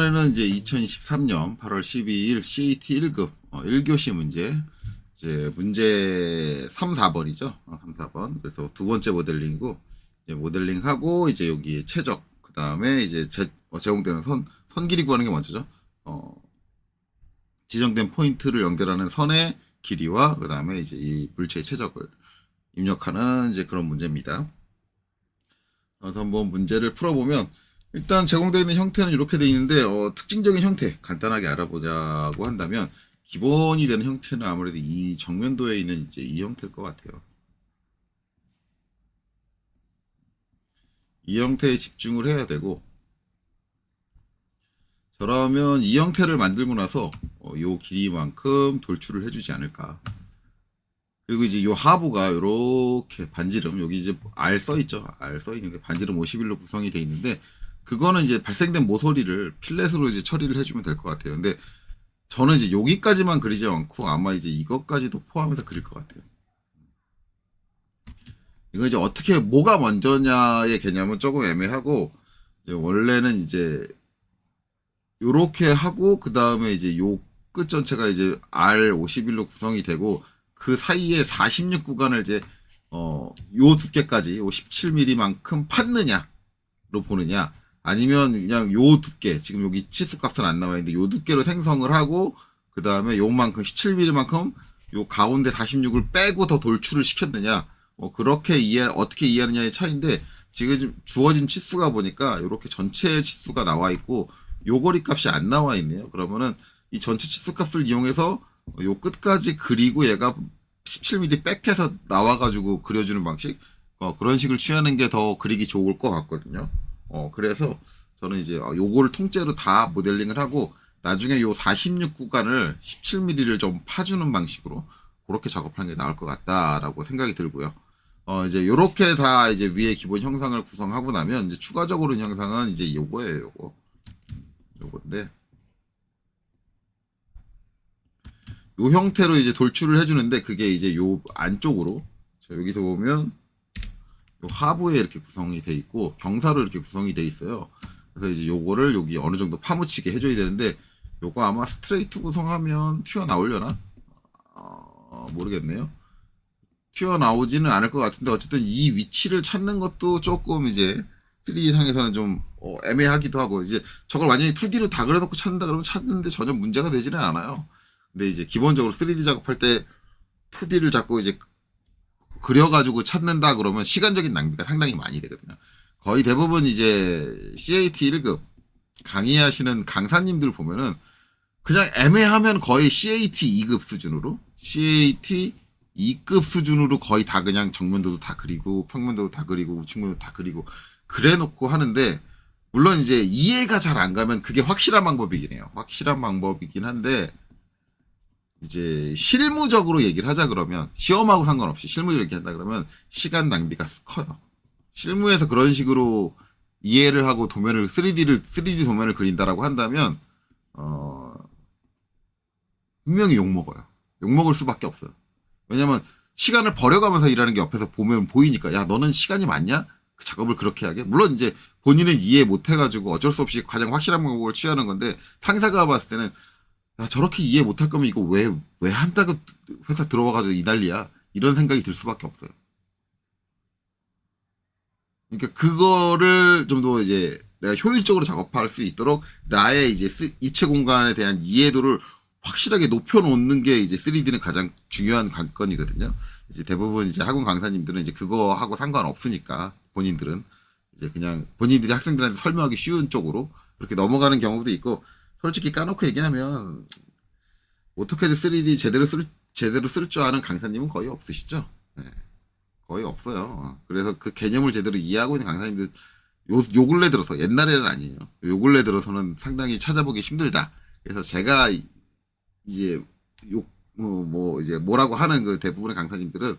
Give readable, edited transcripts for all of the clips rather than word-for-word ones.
이번에는 이제 2023년 8월 12일 CAT 1급 1교시 문제, 이제 문제 3, 4번이죠. 3, 4번. 그래서 두 번째 모델링이고, 이제 모델링하고 이제 여기 최적, 그 다음에 이제 제공되는 선 길이 구하는 게 먼저죠. 지정된 포인트를 연결하는 선의 길이와 그 다음에 이제 이 물체의 최적을 입력하는 이제 그런 문제입니다. 그래서 한번 문제를 풀어보면, 일단 제공되어 있는 형태는 이렇게 되어 있는데, 특징적인 형태 간단하게 알아보자고 한다면, 기본이 되는 형태는 아무래도 이 정면도에 있는 이제 이 형태일 것 같아요. 이 형태에 집중을 해야 되고, 저라면 이 형태를 만들고 나서 요 길이만큼 돌출을 해주지 않을까. 그리고 이제 요 하부가 이렇게 반지름, 여기 이제 R 써있죠. R 써있는데 반지름 51로 구성이 되어 있는데, 그거는 이제 발생된 모서리를 필렛으로 이제 처리를 해주면 될 것 같아요. 근데 저는 이제 여기까지만 그리지 않고 아마 이제 이것까지도 포함해서 그릴 것 같아요. 이거 이제 어떻게, 뭐가 먼저냐의 개념은 조금 애매하고, 이제 원래는 이제 요렇게 하고, 그 다음에 이제 요 끝 전체가 이제 R51로 구성이 되고, 그 사이에 46 구간을 이제, 요 두께까지, 요 17mm만큼 팠느냐로 보느냐, 아니면 그냥 요 두께, 지금 여기 치수 값은 안 나와 있는데 요 두께로 생성을 하고, 그 다음에 요만큼 17mm만큼 요 가운데 46을 빼고 더 돌출을 시켰느냐, 그렇게 어떻게 이해하느냐의 차이인데, 지금 주어진 치수가 보니까 이렇게 전체 치수가 나와 있고 요 거리 값이 안 나와 있네요. 그러면은 이 전체 치수 값을 이용해서 요 끝까지 그리고 얘가 17mm 백해서 나와가지고 그려주는 방식, 그런 식을 취하는 게 더 그리기 좋을 것 같거든요. 그래서 저는 이제 요거를 통째로 다 모델링을 하고, 나중에 요 46 구간을 17mm를 좀 파주는 방식으로 그렇게 작업하는 게 나을 것 같다라고 생각이 들고요. 이제 요렇게 다 이제 위에 기본 형상을 구성하고 나면, 이제 추가적으로 형상은 이제 요거예요. 요건데, 요 형태로 이제 돌출을 해주는데, 그게 이제 요 안쪽으로, 여기서 보면 요 하부에 이렇게 구성이 돼 있고 경사로 이렇게 구성이 돼 있어요. 그래서 이제 요거를 여기 어느 정도 파묻히게 해줘야 되는데, 요거 아마 스트레이트 구성하면 튀어나오려나? 모르겠네요. 튀어나오지는 않을 것 같은데, 어쨌든 이 위치를 찾는 것도 조금 이제 3D 상에서는 좀 애매하기도 하고, 이제 저걸 완전히 2D로 다 그려놓고 찾는다 그러면 찾는데 전혀 문제가 되지는 않아요. 근데 이제 기본적으로 3D 작업할 때 2D를 자꾸 이제 그려가지고 찾는다 그러면 시간적인 낭비가 상당히 많이 되거든요. 거의 대부분 이제 CAT 1급 강의하시는 강사님들 보면은 그냥 애매하면 거의 CAT 2급 수준으로, CAT 2급 수준으로 거의 다 그냥 정면도도 다 그리고 평면도도 다 그리고 우측면도 다 그리고 그래 놓고 하는데, 물론 이제 이해가 잘 안 가면 그게 확실한 방법이긴 해요. 확실한 방법이긴 한데, 이제 실무적으로 얘기를 하자 그러면, 시험하고 상관없이 실무적으로 얘기한다 그러면 시간 낭비가 커요. 실무에서 그런 식으로 이해를 하고 도면을 3D 도면을 그린다라고 한다면 분명히 욕먹어요. 욕먹을 수밖에 없어요. 왜냐면 시간을 버려가면서 일하는 게 옆에서 보면 보이니까, 야 너는 시간이 많냐? 그 작업을 그렇게 하게? 물론 이제 본인은 이해 못 해가지고 어쩔 수 없이 가장 확실한 방법을 취하는 건데, 상사가 봤을 때는 야 저렇게 이해 못할 거면 이거 왜 한다고 회사 들어와가지고 이 난리야, 이런 생각이 들 수밖에 없어요. 그러니까 그거를 좀 더 이제 내가 효율적으로 작업할 수 있도록 나의 이제 입체 공간에 대한 이해도를 확실하게 높여놓는 게 이제 3D는 가장 중요한 관건이거든요. 이제 대부분 이제 학원 강사님들은 이제 그거 하고 상관없으니까 본인들은 이제 그냥 본인들이 학생들한테 설명하기 쉬운 쪽으로 그렇게 넘어가는 경우도 있고, 솔직히 까놓고 얘기하면 오토캐드 3D 제대로 쓸 줄 아는 강사님은 거의 없으시죠. 네. 거의 없어요. 그래서 그 개념을 제대로 이해하고 있는 강사님들 요 근래 들어서, 옛날에는 아니에요. 요 근래 들어서는 상당히 찾아보기 힘들다. 그래서 제가 이제 이제 뭐라고 하는 그 대부분의 강사님들은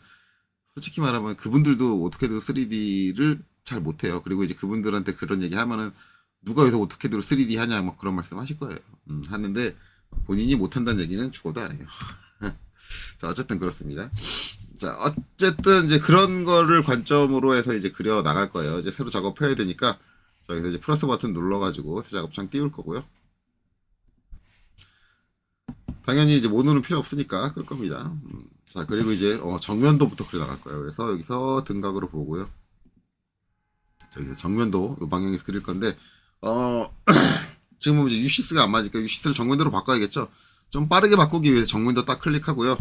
솔직히 말하면 그분들도 오토캐드 3D를 잘 못해요. 그리고 이제 그분들한테 그런 얘기 하면은 누가 여기서 오토캐드로 3D 하냐 뭐 그런 말씀 하실 거예요. 하는데 본인이 못한다는 얘기는 죽어도 안 해요. 자, 어쨌든 그렇습니다. 자, 어쨌든 이제 그런 거를 관점으로 해서 이제 그려 나갈 거예요. 이제 새로 작업해야 되니까, 자, 여기서 이제 플러스 버튼 눌러가지고 새 작업창 띄울 거고요. 당연히 이제 모노는 필요 없으니까 끌 겁니다. 자, 그리고 이제 정면도부터 그려 나갈 거예요. 그래서 여기서 등각으로 보고요. 자, 여기서 정면도 이 방향에서 그릴 건데 지금 보면 이제 UCS가 안 맞으니까 UCS를 정면도로 바꿔야겠죠. 좀 빠르게 바꾸기 위해서 정면도 딱 클릭하고요.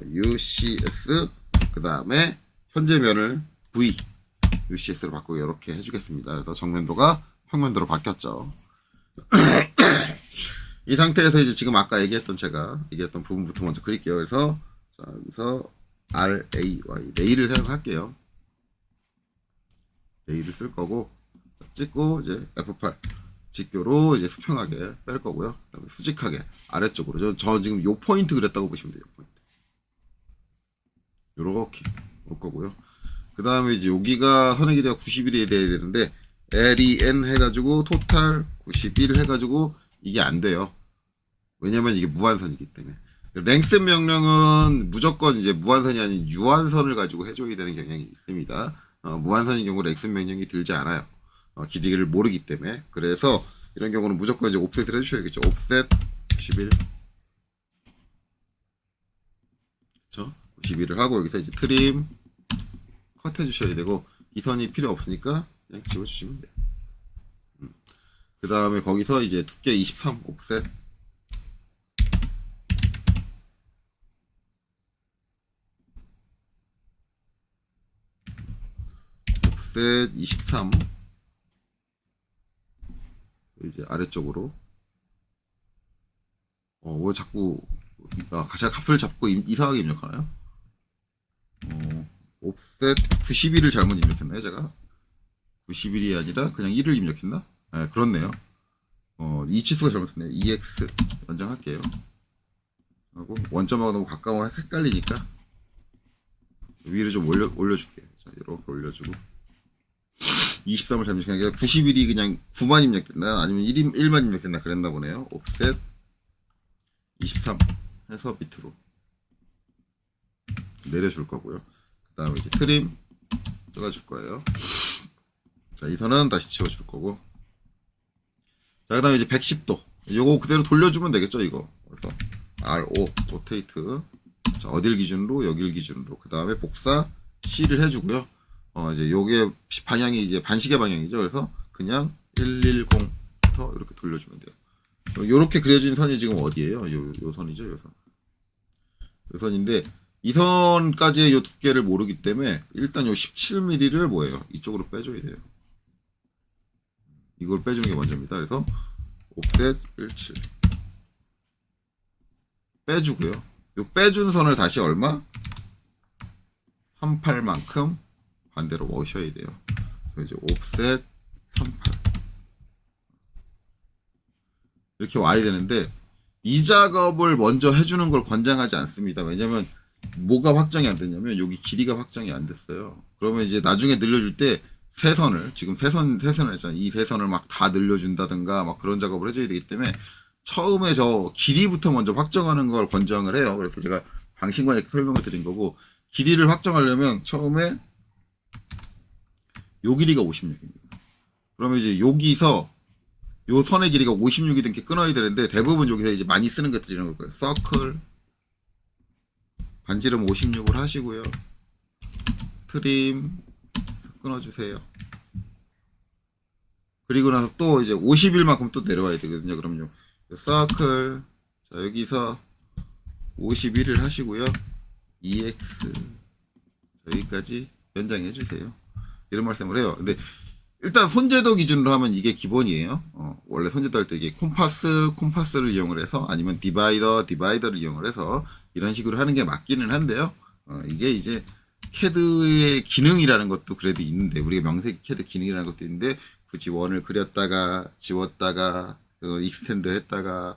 UCS 그 다음에 현재 면을 V UCS로 바꾸고 이렇게 해주겠습니다. 그래서 정면도가 평면도로 바뀌었죠. 이 상태에서 이제 지금 아까 제가 얘기했던 부분부터 먼저 그릴게요. 그래서 자, 여기서 RAY 레이를 사용할게요. 레이를 쓸 거고 찍고 이제 F8 직교로 이제 수평하게 뺄 거고요. 그다음에 수직하게 아래쪽으로 저 지금 요 포인트 그렸다고 보시면 돼요. 포인트. 요렇게 올 거고요. 그 다음에 이제 여기가 선의 길이가 90일이 돼야 되는데 LEN 해가지고 토탈 91 해가지고 이게 안 돼요. 왜냐면 이게 무한선이기 때문에. 랭스 명령은 무조건 이제 무한선이 아닌 유한선을 가지고 해줘야 되는 경향이 있습니다. 무한선인 경우 랭스 명령이 들지 않아요. 길이를 모르기 때문에. 그래서 이런 경우는 무조건 이제 옵셋을 해주셔야겠죠. 옵셋 91. 그쵸? 91을 하고 여기서 이제 트림 컷 해주셔야 되고 이 선이 필요 없으니까 그냥 지워주시면 돼요. 그 다음에 거기서 이제 두께 23 옵셋 옵셋 23 이제 아래쪽으로 왜 자꾸 제가 값을 잡고 이상하게 입력하나요? 옵셋 91을 잘못 입력했나요 제가? 91이 아니라 그냥 1을 입력했나? 네, 그렇네요. 이치수가 잘못됐네요. EX 연장할게요. 하고 원점하고 너무 가까워 헷갈리니까 위를 좀 올려줄게요. 자, 이렇게 올려주고 23을 잘못 입력한 게 91이 그냥 9만 입력됐나? 아니면 1만 입력됐나? 그랬나 보네요. 옵셋 23 해서 밑으로 내려줄 거고요. 그 다음에 이제 트림 잘라줄 거예요. 자, 이 선은 다시 지워줄 거고. 자, 그 다음에 이제 110도. 요거 그대로 돌려주면 되겠죠, 이거. 그래서 RO, 로테이트. 자, 어딜 기준으로, 여길 기준으로. 그 다음에 복사 C를 해주고요. 이제 요게 방향이 이제 반시계 방향이죠. 그래서 그냥 110에서 이렇게 돌려주면 돼요. 요렇게 그려진 선이 지금 어디예요? 요 선이죠, 요 선. 요 선인데, 이 선까지의 요 두께를 모르기 때문에 일단 요 17mm를 뭐예요? 이쪽으로 빼줘야 돼요. 이걸 빼주는 게 먼저입니다. 그래서 옵셋 17 빼주고요. 요 빼준 선을 다시 얼마? 38만큼 반대로 오셔야 돼요. 그래서 이제 옵셋 38 이렇게 와야 되는데 이 작업을 먼저 해주는 걸 권장하지 않습니다. 왜냐면 뭐가 확정이 안 됐냐면 여기 길이가 확정이 안 됐어요. 그러면 이제 나중에 늘려줄 때 세 선을 지금 세선을 했잖아요. 이 세 선을 막 다 늘려준다든가 막 그런 작업을 해줘야 되기 때문에 처음에 저 길이부터 먼저 확정하는 걸 권장을 해요. 그래서 제가 방식만 이렇게 설명을 드린 거고 길이를 확정하려면 처음에 요 길이가 56입니다. 그러면 이제 여기서 요 선의 길이가 56이 된 게 끊어야 되는데 대부분 여기서 이제 많이 쓰는 것들이 이런 걸 거예요. 서클 반지름 56을 하시고요. 트림 끊어주세요. 그리고 나서 또 이제 50일만큼 또 내려와야 되거든요. 그럼요. 서클 자 여기서 51을 하시고요. EX 여기까지 연장해 주세요. 이런 말씀을 해요. 근데 일단 손제도 기준으로 하면 이게 기본이에요. 원래 손제도 할 때 이게 콤파스를 이용을 해서 아니면 디바이더를 이용을 해서 이런 식으로 하는 게 맞기는 한데요. 이게 이제 캐드의 기능이라는 것도 그래도 있는데 우리가 명색 캐드 기능이라는 것도 있는데 굳이 원을 그렸다가 지웠다가 익스텐드 했다가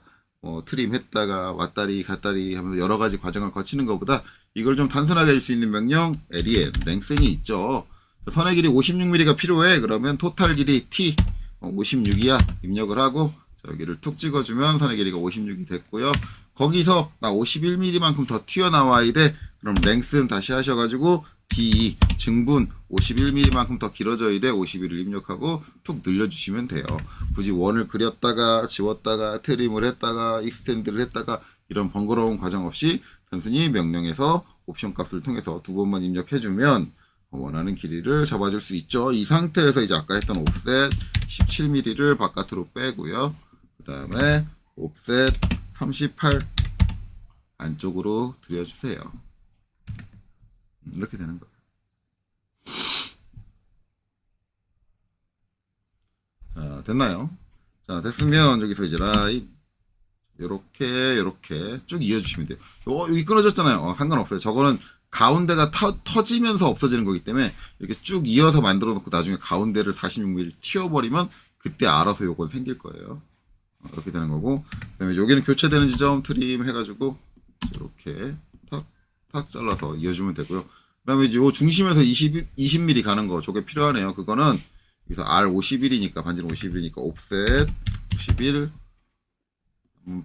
트림 했다가 왔다리 갔다리 하면서 여러 가지 과정을 거치는 것보다 이걸 좀 단순하게 할 수 있는 명령 LEN 랭슨이 있죠. 선의 길이 56mm가 필요해. 그러면 토탈 길이 T 56이야. 입력을 하고 여기를 툭 찍어주면 선의 길이가 56이 됐고요. 거기서 나 51mm만큼 더 튀어나와야 돼. 그럼 랭슨 다시 하셔가지고 D 증분 51mm만큼 더 길어져야 돼. 51을 입력하고 툭 늘려주시면 돼요. 굳이 원을 그렸다가 지웠다가 트림을 했다가 익스텐드를 했다가 이런 번거로운 과정 없이 단순히 명령에서 옵션 값을 통해서 두 번만 입력해주면 원하는 길이를 잡아줄 수 있죠. 이 상태에서 이제 아까 했던 옵셋 17mm를 바깥으로 빼고요. 그 다음에 옵셋 38 안쪽으로 들여주세요. 이렇게 되는 거예요. 자, 됐나요? 자, 됐으면 여기서 이제 라인 요렇게 쭉 이어주시면 돼요. 여기 끊어졌잖아요. 상관없어요. 저거는 가운데가 터지면서 없어지는 거기 때문에 이렇게 쭉 이어서 만들어 놓고 나중에 가운데를 46mm 튀어버리면 그때 알아서 요건 생길 거예요. 이렇게 되는 거고, 그 다음에 여기는 교체되는 지점 트림 해가지고 이렇게 탁 잘라서 이어주면 되고요. 그 다음에 이제 요 중심에서 20mm 가는 거 저게 필요하네요. 그거는 여기서 R 51이니까 반지름 51이니까 옵셋 51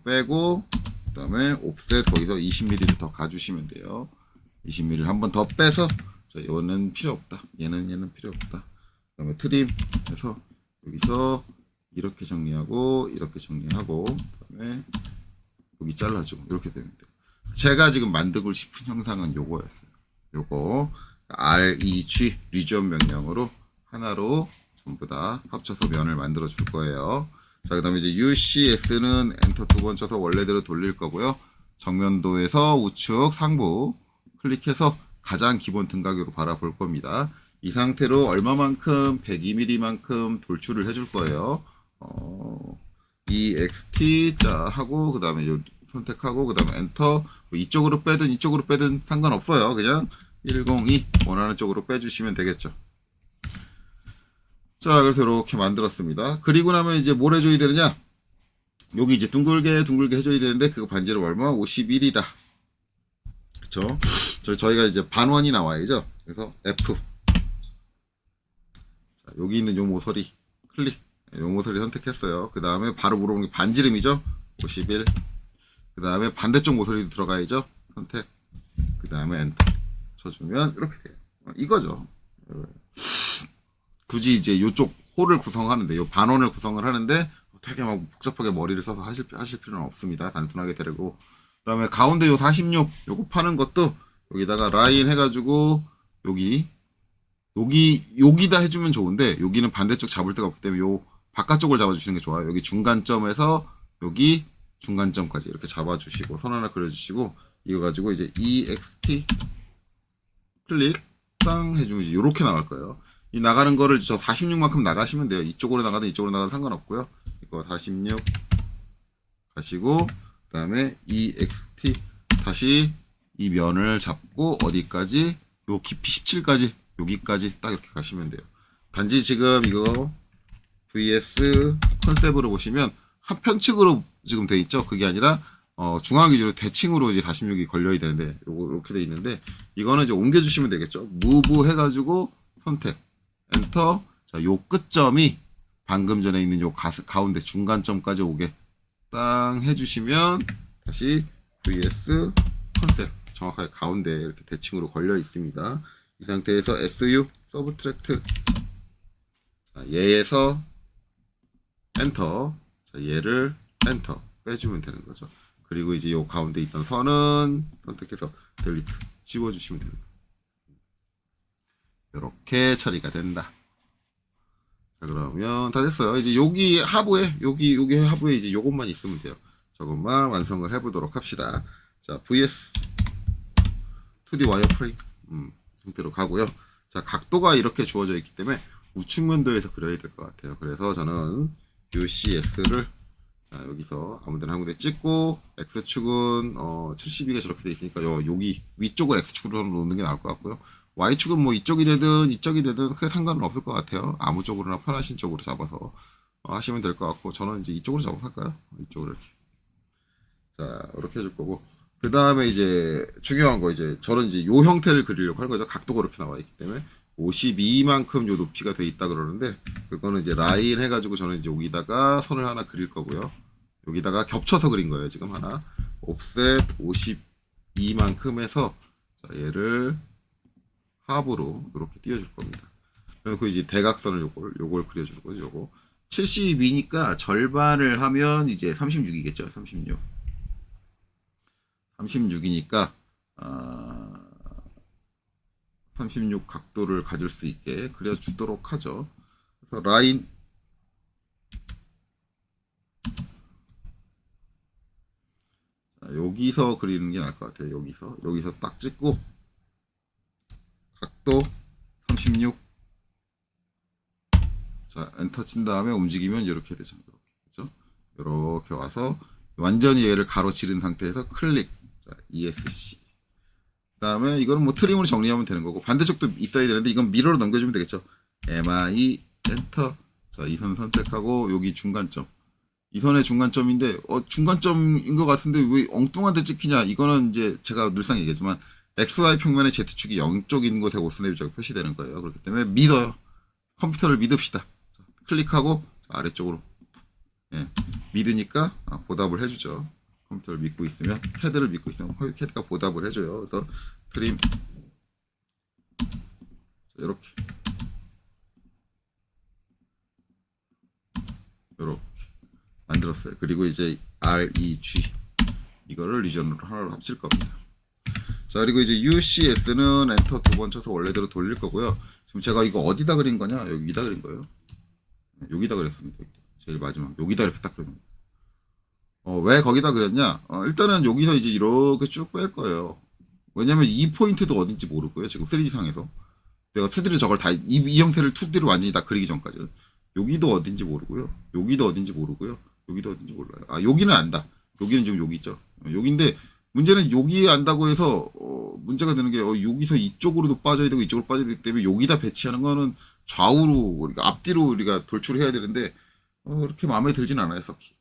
빼고, 그 다음에 옵셋 거기서 20mm를 더 가주시면 돼요. 20mm를 한 번 더 빼서, 자, 얘는 필요 없다. 얘는 필요 없다. 그 다음에 트림 해서 여기서 이렇게 정리하고, 이렇게 정리하고, 그 다음에 여기 잘라주고, 이렇게 되면 돼요. 제가 지금 만들고 싶은 형상은 요거였어요. 요거, REG, 리전 명령으로 하나로 전부 다 합쳐서 면을 만들어 줄 거예요. 자, 그 다음에 이제 UCS는 엔터 두 번 쳐서 원래대로 돌릴 거고요. 정면도에서 우측 상부 클릭해서 가장 기본 등각으로 바라볼 겁니다. 이 상태로 얼마만큼 102mm만큼 돌출을 해줄 거예요. EXT 자 하고 그 다음에 선택하고 그 다음에 엔터. 이쪽으로 빼든 상관없어요. 그냥 102 원하는 쪽으로 빼주시면 되겠죠. 자, 그래서 이렇게 만들었습니다. 그리고 나면 이제 뭘 해줘야 되느냐? 여기 이제 둥글게 해줘야 되는데 그거 반지름 얼마? 51이다. 그쵸? 저희가 이제 반원이 나와야죠. 그래서 F. 자, 여기 있는 요 모서리 클릭. 요 모서리 선택했어요. 그 다음에 바로 물어보는 게 반지름이죠. 51. 그 다음에 반대쪽 모서리도 들어가야죠. 선택. 그 다음에 엔터 쳐주면 이렇게 돼요. 이거죠. 굳이 이제 요쪽 홀을 구성하는데, 요 반원을 구성을 하는데 되게 막 복잡하게 머리를 써서 하실 필요는 없습니다. 단순하게 데리고. 그 다음에 가운데 요 46 요거 파는 것도 여기다가 라인 해가지고 여기다 해주면 좋은데 여기는 반대쪽 잡을 데가 없기 때문에 요 바깥쪽을 잡아주시는 게 좋아요. 여기 중간점에서 여기 중간점까지 이렇게 잡아주시고 선 하나 그려주시고 이거 가지고 이제 EXT 클릭 땅 해주면 이제 요렇게 나갈 거예요. 이 나가는 거를 저 46만큼 나가시면 돼요. 이쪽으로 나가든 이쪽으로 나가든 상관없고요. 이거 46 가시고 그 다음에 EXT 다시 이 면을 잡고 어디까지? 요 깊이 17까지 여기까지 딱 이렇게 가시면 돼요. 단지 지금 이거 VS 컨셉으로 보시면 한 편측으로 지금 돼 있죠. 그게 아니라 중앙 기준으로 대칭으로 이제 46이 걸려야 되는데 요거 이렇게 돼 있는데 이거는 이제 옮겨주시면 되겠죠. 무브 해가지고 선택 엔터. 자, 요 끝점이 방금 전에 있는 요 가운데 중간점까지 오게 땅 해주시면 다시 VS 컨셉 정확하게 가운데 이렇게 대칭으로 걸려 있습니다. 이 상태에서 SU 서브트랙트 자, 얘에서 엔터. 자, 얘를 엔터 빼주면 되는 거죠. 그리고 이제 요 가운데 있던 선은 선택해서 델리트 지워주시면 되는 거예요. 이렇게 처리가 된다. 자, 그러면 다 됐어요. 이제 여기 하부에 여기 하부에 이제 요것만 있으면 돼요. 저것만 완성을 해보도록 합시다. 자, VS 2D 와이어프레임 형태로 가고요. 자, 각도가 이렇게 주어져 있기 때문에 우측 면도에서 그려야 될 것 같아요. 그래서 저는 UCS를 자, 여기서 아무데나 한 군데 찍고 X축은 72가 저렇게 돼 있으니까 여기 위쪽을 X축으로 놓는 게 나을 것 같고요. Y축은 뭐 이쪽이 되든 크게 상관은 없을 것 같아요. 아무 쪽으로나 편하신 쪽으로 잡아서 하시면 될 것 같고 저는 이제 이쪽으로 잡아서 할까요? 이쪽으로 이렇게. 자, 이렇게 해줄 거고 그 다음에 이제 중요한 거 이제 저는 이제 요 형태를 그리려고 하는 거죠. 각도가 이렇게 나와 있기 때문에 52만큼 요 높이가 돼 있다 그러는데 그거는 이제 라인 해가지고 저는 이제 여기다가 선을 하나 그릴 거고요. 여기다가 겹쳐서 그린 거예요. 지금 하나 옵셋 52만큼 해서 자, 얘를 합으로 이렇게 띄워줄 겁니다. 그래서 이제 대각선을 요걸 그려줄 거죠. 요거 72니까 절반을 하면 이제 36이겠죠. 36. 36이니까 36 각도를 가질 수 있게 그려주도록 하죠. 그래서 라인 여기서 그리는 게 나을 것 같아요. 여기서 딱 찍고 각도 36. 자, 엔터 친 다음에 움직이면 이렇게 되죠. 이렇게, 그죠? 이렇게 와서 완전히 얘를 가로지른 상태에서 클릭. 자, ESC. 그다음에 이거는 뭐 트림으로 정리하면 되는 거고 반대쪽도 있어야 되는데 이건 미러로 넘겨주면 되겠죠. MI 엔터. 자, 이 선 선택하고 여기 중간점. 이 선의 중간점인데 중간점인 것 같은데 왜 엉뚱한 데 찍히냐. 이거는 이제 제가 늘상 얘기했지만 XY 평면의 Z축이 0쪽인 곳에 오스냅이라고 표시되는 거예요. 그렇기 때문에 믿어요. 컴퓨터를 믿읍시다. 자, 클릭하고 아래쪽으로 믿으니까 보답을 해주죠. 컴퓨터를 믿고 있으면 캐드를 믿고 있으면 캐드가 보답을 해줘요. 그래서 트림 이렇게 만들었어요. 그리고 이제 REG 이거를 리전으로 하나로 합칠 겁니다. 자, 그리고 이제 UCS는 엔터 2번 쳐서 원래대로 돌릴 거고요. 지금 제가 이거 어디다 그린 거냐? 여기다 그린 거예요. 여기다 그렸습니다. 제일 마지막 여기다 이렇게 딱 그린 거예요. 왜 거기다 그렸냐? 일단은 여기서 이제 이렇게 쭉 뺄 거예요. 왜냐면 이 포인트도 어딘지 모르고요. 지금 3D상에서 내가 2D로 저걸 다 이 형태를 2D로 완전히 다 그리기 전까지는 여기도 어딘지 모르고요. 여기도 어딘지 모르고요. 여기도 어딘지 몰라요. 여기는 안다. 여기는 지금 여기 있죠. 여기인데 문제는 여기 안다고 해서 문제가 되는 게 여기서 이쪽으로도 빠져야 되고 이쪽으로 빠져야 되기 때문에 여기다 배치하는 거는 좌우로 우리가 앞뒤로 우리가 돌출해야 되는데 그렇게 마음에 들진 않아요. 썩히.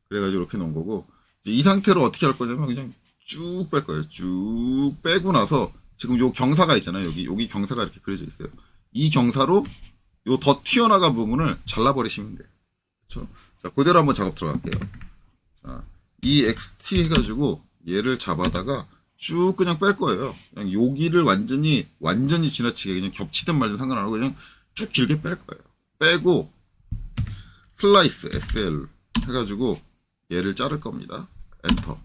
그래가지고 이렇게 놓은 거고 이제 이 상태로 어떻게 할 거냐면 그냥 쭉 뺄 거예요. 쭉 빼고 나서 지금 요 경사가 있잖아요. 여기 경사가 이렇게 그려져 있어요. 이 경사로 요 더 튀어나간 부분을 잘라버리시면 돼요. 그렇죠? 자, 그대로 한번 작업 들어갈게요. 자, 이 XT 해가지고 얘를 잡아다가 쭉 그냥 뺄 거예요. 그냥 여기를 완전히 지나치게 그냥 겹치든 말든 상관 안 하고 그냥 쭉 길게 뺄 거예요. 빼고 슬라이스 SL 해가지고 얘를 자를 겁니다. 엔터.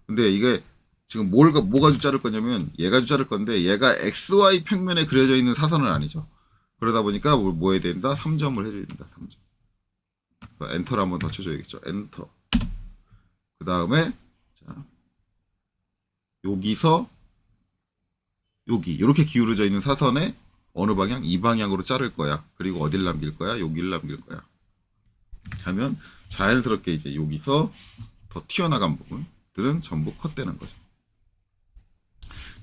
근데 이게 지금 뭐 가지고 자를 거냐면 얘 가지고 자를 건데 얘가 XY 평면에 그려져 있는 사선은 아니죠. 그러다 보니까 뭐 해야 된다? 3점을 해줘야 된다. 3점. 엔터를 한번 더 쳐줘야겠죠. 엔터. 그 다음에 자 여기서 여기 이렇게 기울어져 있는 사선에 어느 방향? 이 방향으로 자를 거야. 그리고 어딜 남길 거야? 여기를 남길 거야. 하면 자연스럽게 이제 여기서 더 튀어나간 부분들은 전부 컷되는 거죠.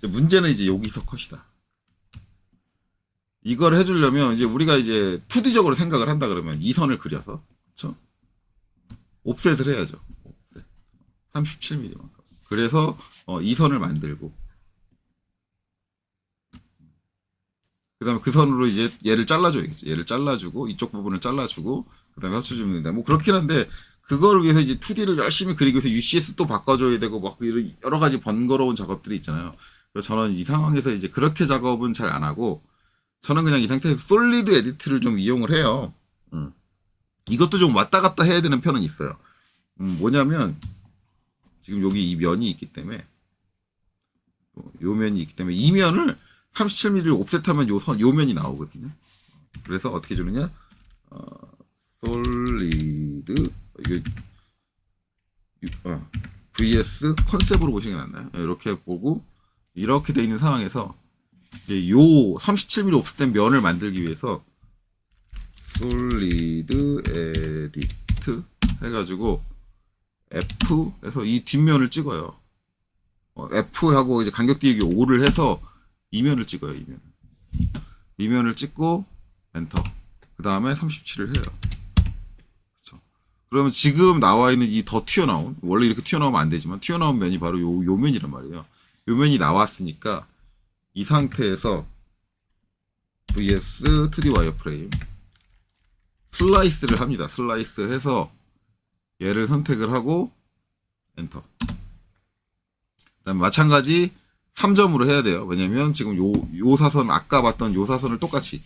문제는 이제 여기서 컷이다. 이걸 해주려면 이제 우리가 이제 2D적으로 생각을 한다 그러면 이 선을 그려서 그렇죠? 옵셋을 해야죠. 옵셋 37mm만큼. 그래서 이 선을 만들고 그다음에 그 선으로 이제 얘를 잘라줘야겠죠. 얘를 잘라주고 이쪽 부분을 잘라주고 그다음에 합쳐주면 된다. 뭐 그렇긴 한데 그걸 위해서 이제 2D를 열심히 그리기 위해서 UCS 또 바꿔줘야 되고 막 여러 가지 번거로운 작업들이 있잖아요. 그래서 저는 이 상황에서 이제 그렇게 작업은 잘 안 하고 저는 그냥 이 상태에서 솔리드 에디트를 좀 이용을 해요. 이것도 좀 왔다 갔다 해야 되는 편은 있어요. 뭐냐면 지금 여기 이 면이 있기 때문에 요 면이 있기 때문에 이 면을 37mm를 옵셋하면 요 면이 나오거든요. 그래서 어떻게 주느냐? 솔리드 vs 컨셉으로 보시는 게 낫나요? 이렇게 보고 이렇게 돼 있는 상황에서 이제 요 37mm 옵셋된 면을 만들기 위해서 솔리드 에디트 해가지고 F에서 이 뒷면을 찍어요. F하고 이제 간격 띄우기 5를 해서 이면을 찍어요. 이면을 찍고 엔터. 그 다음에 37을 해요. 그렇죠. 그러면 지금 나와 있는 이 더 튀어나온 원래 이렇게 튀어나오면 안 되지만 튀어나온 면이 바로 요 면이란 말이에요. 요 면이 나왔으니까 이 상태에서 vs 2D 와이어프레임 슬라이스를 합니다. 슬라이스 해서 얘를 선택을 하고 엔터. 그다음에 마찬가지 3점으로 해야 돼요. 왜냐면 지금 요 사선, 아까 봤던 요 사선을 똑같이,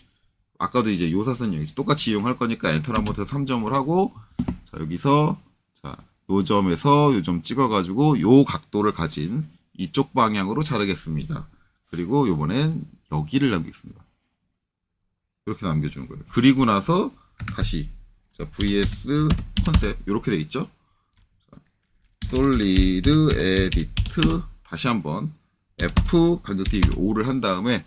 아까도 이제 요 사선이 똑같이 이용할 거니까 엔터를 한번 해서 3점을 하고, 자, 여기서, 자, 요 점에서 요 점 찍어가지고 요 각도를 가진 이쪽 방향으로 자르겠습니다. 그리고 요번엔 여기를 남기겠습니다. 이렇게 남겨주는 거예요. 그리고 나서 다시, 자, vs 컨셉, 이렇게 돼 있죠? 솔리드 에디트, 다시 한번 F 간격대기 5를 한 다음에,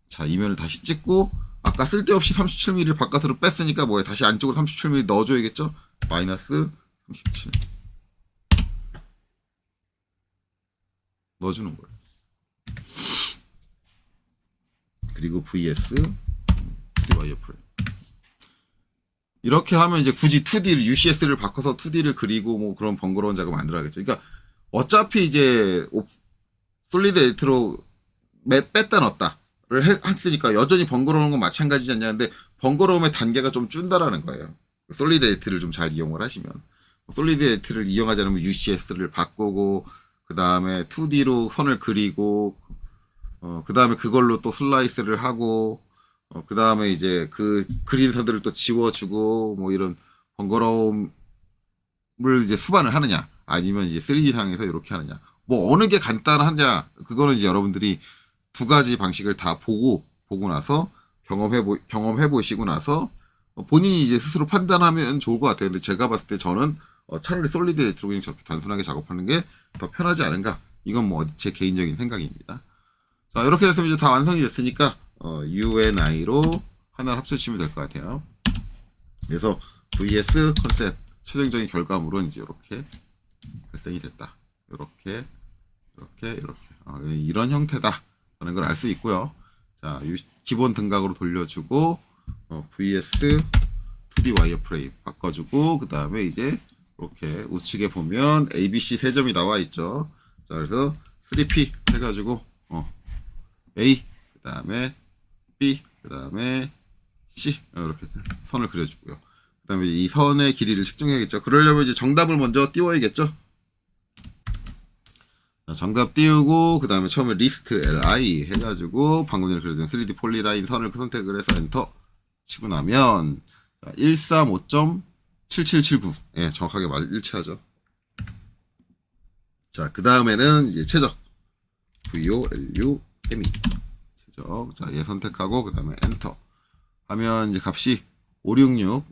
자, 이면을 다시 찍고, 아까 쓸데없이 37mm를 바깥으로 뺐으니까 뭐에 다시 안쪽으로 37mm 넣어줘야겠죠? 마이너스 37 넣어주는 거예요. 그리고 vs 2D 와이어프레임. 이렇게 하면 이제 굳이 2D를, UCS를 바꿔서 2D를 그리고 뭐 그런 번거로운 작업 안 들어가겠죠. 그러니까 어차피 이제 솔리드 에디트로 뺐다 넣었다를 했으니까 여전히 번거로운 건 마찬가지지 않냐는데, 번거로움의 단계가 좀 준다라는 거예요. 솔리드 에디트를 좀 잘 이용을 하시면. 솔리드 에디트를 이용하지 않으면 UCS를 바꾸고, 그 다음에 2D로 선을 그리고, 그 다음에 그걸로 또 슬라이스를 하고, 그 다음에 이제 그 그린 선들을 또 지워주고, 뭐 이런 번거로움을 이제 수반을 하느냐, 아니면 이제 3D 상에서 이렇게 하느냐. 뭐 어느 게 간단하냐, 그거는 이제 여러분들이 두 가지 방식을 다 보고 나서 경험해 보시고 나서 본인이 이제 스스로 판단하면 좋을 것 같아요. 근데 제가 봤을 때 저는 차라리 솔리드 에디트로 그냥 저렇게 단순하게 작업하는 게 더 편하지 않은가. 이건 뭐 제 개인적인 생각입니다. 자, 이렇게 됐으면 이제 다 완성이 됐으니까 UNI로 하나를 합쳐주시면 될 것 같아요. 그래서 VS 컨셉 최종적인 결과물은 이제 이렇게 발생이 됐다. 이렇게 이런 형태다라는 걸 알 수 있고요. 자, 기본 등각으로 돌려주고, VS 2D 와이어프레임 바꿔주고, 그 다음에 이제 이렇게 우측에 보면 ABC 세 점이 나와 있죠. 자, 그래서 3P 해가지고 A, 그 다음에 B, 그 다음에 C, 이렇게 선을 그려주고요. 그 다음에 이 선의 길이를 측정해야겠죠. 그러려면 이제 정답을 먼저 띄워야겠죠. 자, 정답 띄우고, 그 다음에 처음에 리스트 LI 해가지고 방금 전에 그려둔 3D 폴리라인 선을 선택을 해서 엔터 치고 나면, 자, 135.7779, 예, 정확하게 일치하죠. 자, 그 다음에는 이제 최적 VOLUME 최적. 자, 얘 선택하고 그 다음에 엔터 하면 이제 값이 566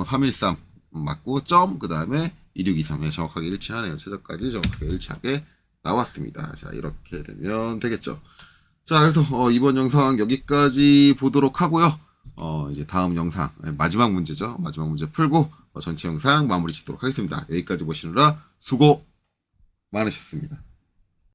313 맞고 점, 그 다음에 2623에 정확하게 일치하네요. 최저까지 정확하게 일치하게 나왔습니다. 자, 이렇게 되면 되겠죠. 자, 그래서 이번 영상 여기까지 보도록 하고요. 이제 다음 영상 마지막 문제죠. 마지막 문제 풀고 전체 영상 마무리 짓도록 하겠습니다. 여기까지 보시느라 수고 많으셨습니다.